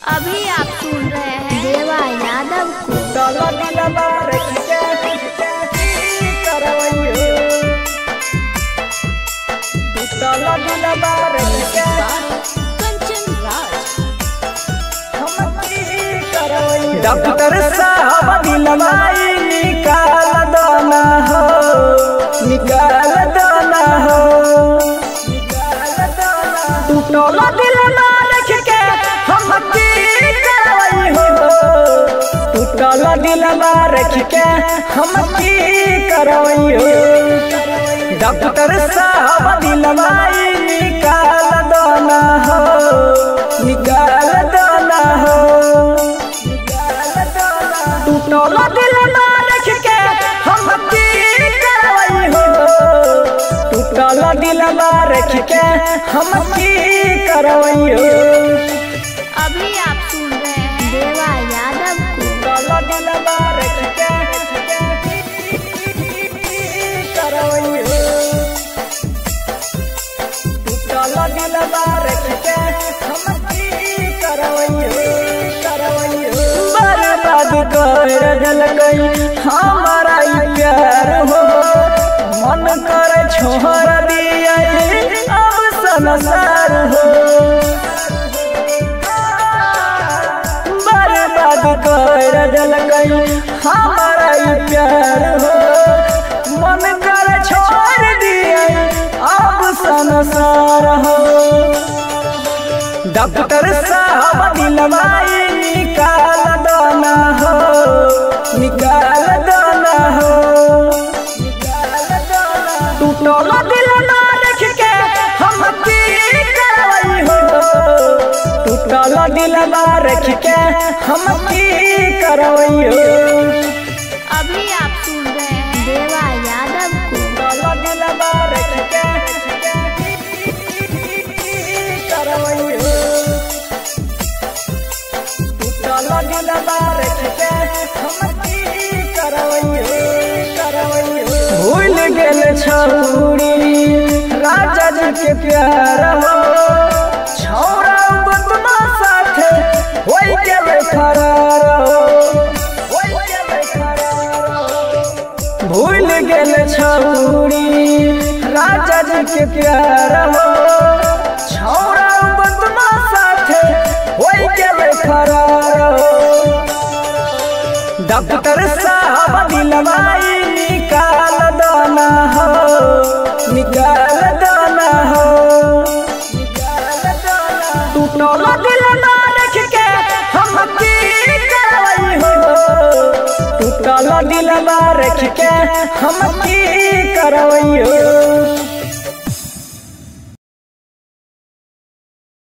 अभी आप सुन रहे हैं देवा यादव को। डॉक्टर साहब दिलवाई निकाल दाना हो, निकाल दाना हो। टूटल दिल ना रख के हम की करवाई हो, टूटल दिल ना रख के हम की करवाई हो। डॉक्टर साहब दिलवाई निकाल दाना हो, निकाल दाना हो। टूटल दिल ना रख के हम की करवाई हो, टूटल दिल ना रख के हम की करवाई हो। अभी आप सुन रहे हैं देवा यादव को। टूटल दिल ना रख के करवाई हो, टूटल दिल ना रख के हम की करवाई हो, करवाई हो। बर्बाद कर दिलकई हमारा प्यार हो, मन कर छोड़ दिया अब संसार हो। बर्बाद कर दिलकई हमारा प्यार हो, मन कर छोड़ दिया अब संसार हो। डॉक्टर साहब दिलवाई निकाल दाना हो, निकाल दाना हो। टूटल दिल ना रख के हम की करवाई हो, टूटल दिल ना रख के हम की करवाई हो। अभी आप सुन रहे हैं देवा यादव को। टूटल दिल ना रख के करवाई हो, टूटल दिल ना रख के हम की करवाई हो, करवाई हो। भूल गेल छौरी राजा जी के प्यार हो, छौरा बदमा साथे होई गेल फरार हो, होई गेल फरार हो। भूल गेल छौरी राजा जी के प्यार हो, छौरा बदमा साथे होई गेल फरार हो। डॉक्टर साहब दिलवाई निकाल दाना हो, निकाल दाना हो। टूटल दिल ना रख के हम की करवाई हो, टूटल दिल ना रख के हम की करवाई हो।